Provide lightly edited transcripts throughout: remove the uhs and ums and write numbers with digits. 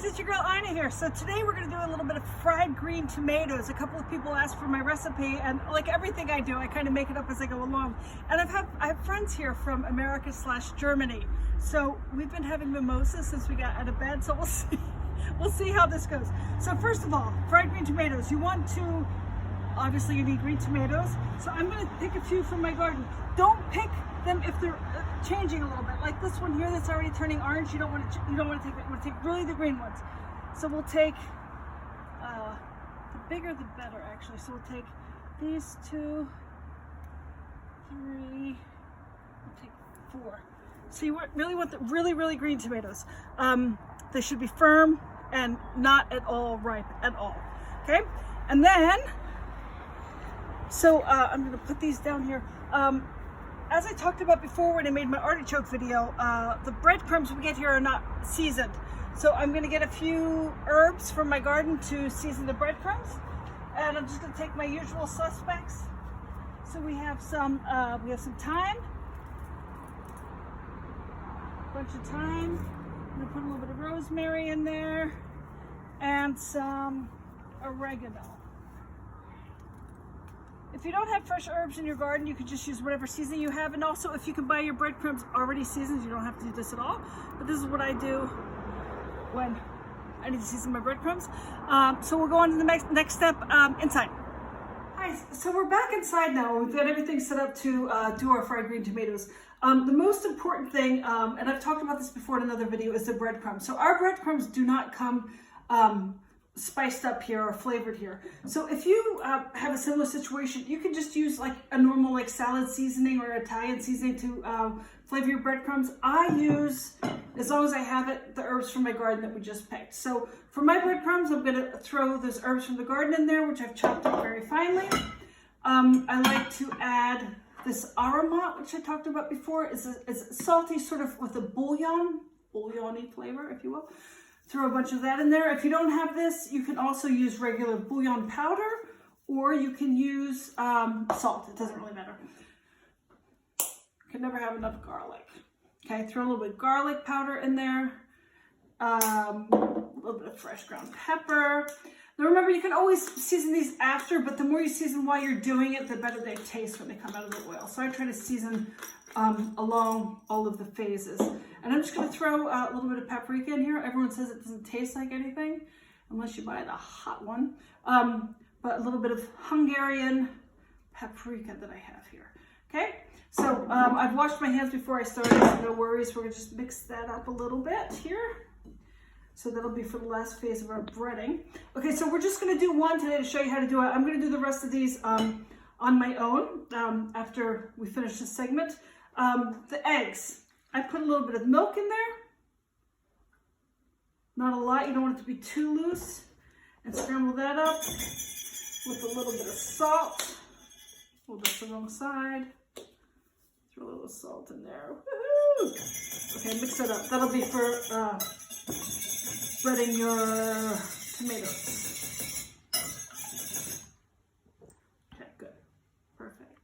guys, it's your girl Ina here. So today we're going to do a little bit of fried green tomatoes. A couple of people asked for my recipe, and like everything I do, I kind of make it up as I go along. And I have friends here from America/Germany. So we've been having mimosas since we got out of bed, so we'll see how this goes. So first of all, fried green tomatoes. Obviously you need green tomatoes. So I'm going to pick a few from my garden. Don't pick them if they're changing a little bit, like this one here that's already turning orange. You don't want to take that. You want to take really the green ones. So we'll take the bigger the better, actually. So we'll take these 2, 3, we'll take 4. So you really want the really green tomatoes. They should be firm and not at all ripe at all. Okay, and then I'm going to put these down here. As I talked about before when I made my artichoke video, the breadcrumbs we get here are not seasoned. So I'm going to get a few herbs from my garden to season the breadcrumbs. And I'm just going to take my usual suspects. So we have some thyme, a bunch of thyme. I'm going to put a little bit of rosemary in there and some oregano. If you don't have fresh herbs in your garden, you can just use whatever seasoning you have. And also, if you can buy your breadcrumbs already seasoned, you don't have to do this at all. But this is what I do when I need to season my breadcrumbs. So we'll go on to the next step, inside. Hi, so we're back inside now. We've got everything set up to do our fried green tomatoes. The most important thing, and I've talked about this before in another video, is the breadcrumbs. So our breadcrumbs do not come spiced up here or flavored here. So if you have a similar situation, you can just use like a normal like salad seasoning or Italian seasoning to flavor your breadcrumbs. I use, as long as I have it, the herbs from my garden that we just picked. So for my breadcrumbs, I'm going to throw those herbs from the garden in there, which I've chopped up very finely. I like to add this aromat, which I talked about before. It's salty, sort of with a bouillon-y flavor, if you will. Throw a bunch of that in there. If you don't have this, you can also use regular bouillon powder, or you can use salt. It doesn't really matter. You can never have enough garlic. Okay, throw a little bit of garlic powder in there. A little bit of fresh ground pepper. Now remember, you can always season these after, but the more you season while you're doing it, the better they taste when they come out of the oil. So I try to season along all of the phases. And I'm just going to throw a little bit of paprika in here. Everyone says it doesn't taste like anything unless you buy the hot one. But a little bit of Hungarian paprika that I have here. Okay, so I've washed my hands before I started, so no worries. We're going to just mix that up a little bit here. So that'll be for the last phase of our breading. Okay, so we're just going to do one today to show you how to do it. I'm going to do the rest of these on my own after we finish this segment. The eggs. I put a little bit of milk in there. Not a lot, you don't want it to be too loose. And scramble that up with a little bit of salt. Oh, that's the wrong side. Throw a little salt in there. Woohoo! Okay, mix that up. That'll be for breading your tomatoes. Okay, good. Perfect.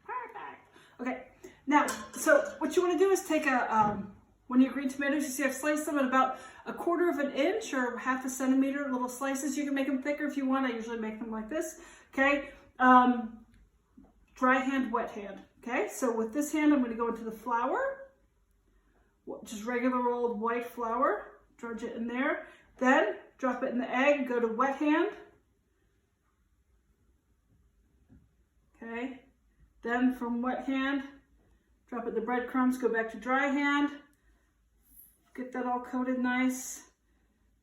Okay. Now, so what you want to do is take one of your green tomatoes. You see I've sliced them at about 1/4 of an inch or 1/2 centimeter, little slices. You can make them thicker if you want. I usually make them like this. Okay, dry hand, wet hand. Okay, so with this hand, I'm going to go into the flour, just regular old white flour. Drudge it in there. Then drop it in the egg. Go to wet hand. Okay, then from wet hand, drop it in the breadcrumbs, go back to dry hand, get that all coated nice.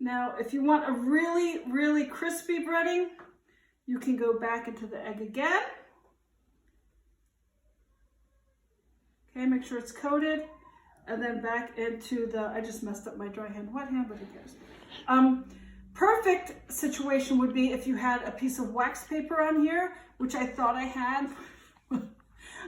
Now, if you want a really crispy breading, you can go back into the egg again. Okay, make sure it's coated, and then back into I just messed up my dry hand, wet hand, but who cares? Perfect situation would be if you had a piece of wax paper on here, which I thought I had.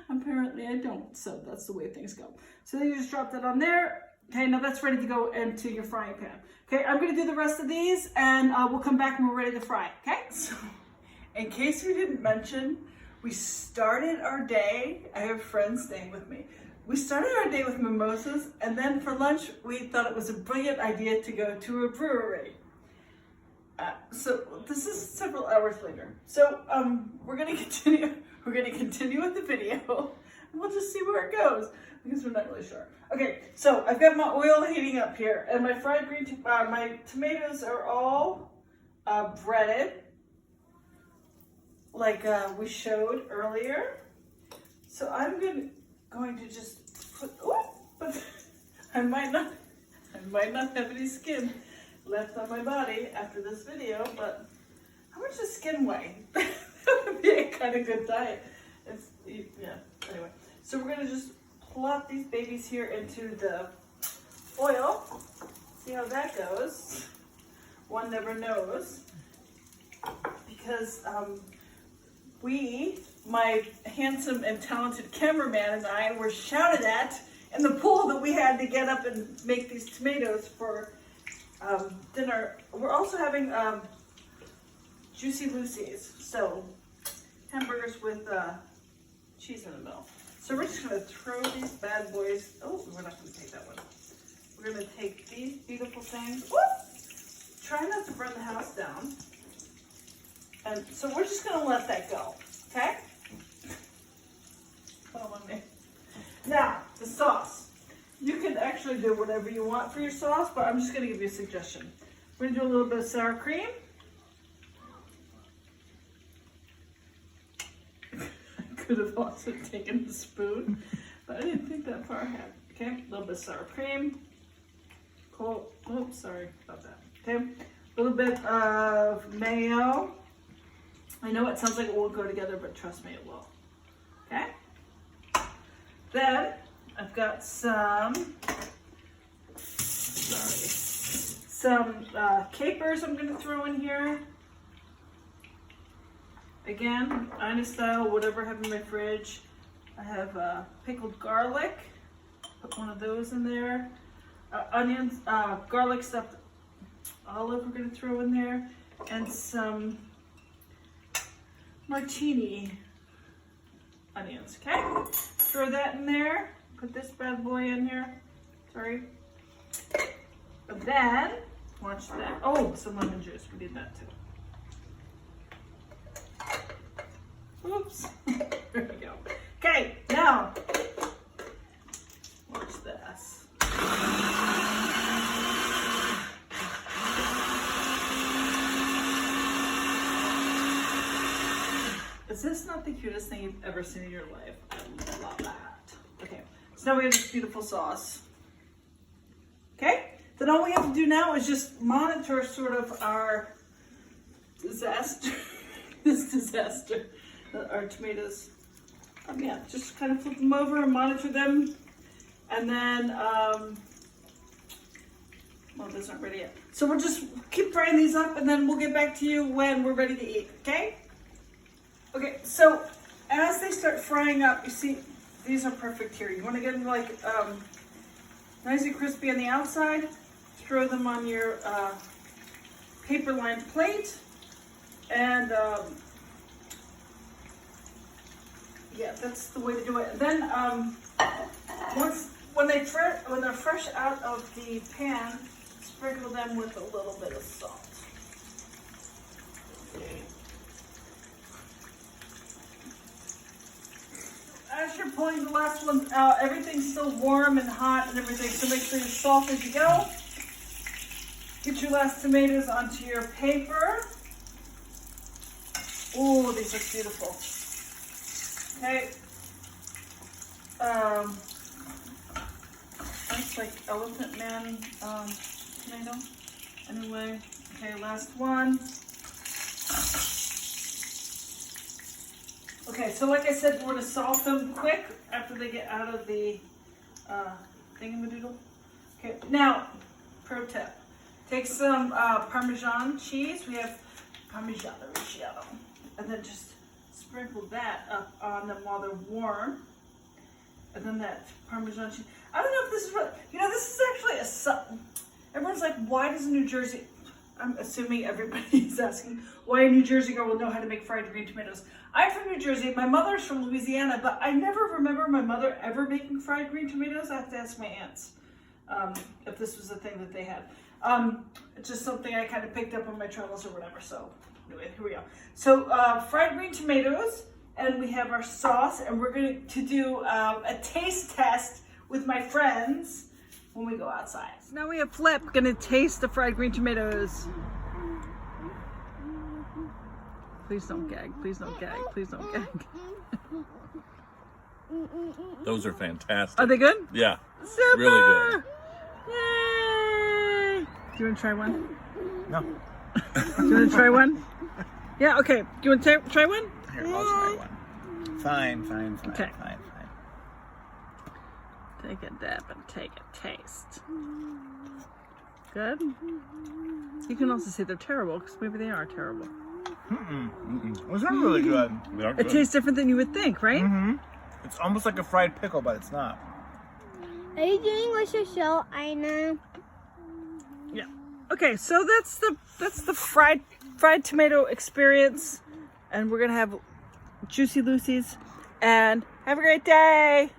Apparently I don't, so that's the way things go. So then you just drop that on there. Okay, now that's ready to go into your frying pan. Okay, I'm going to do the rest of these, and we'll come back when we're ready to fry. Okay? So, in case we didn't mention, we started our day, I have friends staying with me. We started our day with mimosas, and then for lunch, we thought it was a brilliant idea to go to a brewery. So this is several hours later. So we're gonna continue. We're gonna continue with the video, and we'll just see where it goes because we're not really sure. Okay, so I've got my oil heating up here, and my my tomatoes are all breaded, like we showed earlier. So I'm going to just put. Oh, but I might not have any skin left on my body after this video, but how much does skin weigh? That would be a kind of good diet. Yeah, anyway. So we're gonna just plop these babies here into the oil. See how that goes. One never knows. Because my handsome and talented cameraman and I were shouted at in the pool that we had to get up and make these tomatoes for dinner. We're also having Juicy Lucy's, so hamburgers with cheese in the middle. So we're just gonna throw these bad boys. Oh, we're not gonna take that one. We're gonna take these beautiful things. Whoop! Try not to burn the house down. And so we're just gonna let that go, okay? Now, the sauce. You can actually do whatever you want for your sauce, but I'm just gonna give you a suggestion. We're gonna do a little bit of sour cream. I could have also taken a spoon, but I didn't think that far ahead. Okay, a little bit of sour cream. Cool. Oh, sorry about that. Okay, a little bit of mayo. I know it sounds like it won't go together, but trust me, it will. Okay. Then I've got some capers I'm going to throw in here. Again, Ina style, whatever I have in my fridge. I have pickled garlic. Put one of those in there. Onions, garlic stuffed olive we're going to throw in there. And some martini onions, okay? Throw that in there. Put this bad boy in here. Sorry. And then, watch that. Oh, some lemon juice. We did that too. Oops. There we go. Okay, now, watch this. Is this not the cutest thing you've ever seen in your life? I love that. Okay, so now we have this beautiful sauce. Okay, then all we have to do now is just monitor sort of our disaster. This disaster. Our tomatoes. Yeah, just kind of flip them over and monitor them. And then, well, those aren't ready yet. So we'll just keep frying these up and then we'll get back to you when we're ready to eat, okay? Okay, so as they start frying up, you see, these are perfect here. You want to get them like nice and crispy on the outside. Throw them on your paper-lined plate, and yeah, that's the way to do it. And then when they're fresh out of the pan, sprinkle them with a little bit of salt. As you're pulling the last ones out, everything's still warm and hot and everything, so make sure you're salt as you go. Get your last tomatoes onto your paper. Oh, these look beautiful. Okay. That's like Elephant Man tomato. Anyway, okay, last one. Okay, so like I said, we're going to salt them quick after they get out of the thingamadoodle. Okay, now, pro tip. Take some Parmesan cheese. We have Parmigiano Reggiano. And then just sprinkle that up on them while they're warm. And then that Parmesan cheese. I don't know if this is what, this is actually everyone's like, why does New Jersey, I'm assuming everybody is asking, why a New Jersey girl will know how to make fried green tomatoes. I'm from New Jersey, my mother's from Louisiana, but I never remember my mother ever making fried green tomatoes. I have to ask my aunts. if this was a thing that they had. It's just something I kind of picked up on my travels or whatever. So anyway, here we go. So fried green tomatoes, and we have our sauce, and we're going to do a taste test with my friends when we go outside. Now we have Flip gonna taste the fried green tomatoes. Please don't gag, please don't gag, please don't gag. Those are fantastic. Are they good? Yeah. Super! Really good. Yay! Do you want to try one? No. Do you want to try one? Yeah, okay. Do you want to try one? Here, I'll try one. Fine. Okay. Fine. Take a dip and take a taste. Good? You can also say they're terrible, because maybe they are terrible. Those are really good. They are It good. tastes different than you would think, right? It's almost like a fried pickle, but it's not. Are you doing with your show, Aina? Yeah. Okay, so that's the fried tomato experience, and we're gonna have Juicy Lucy's, and have a great day.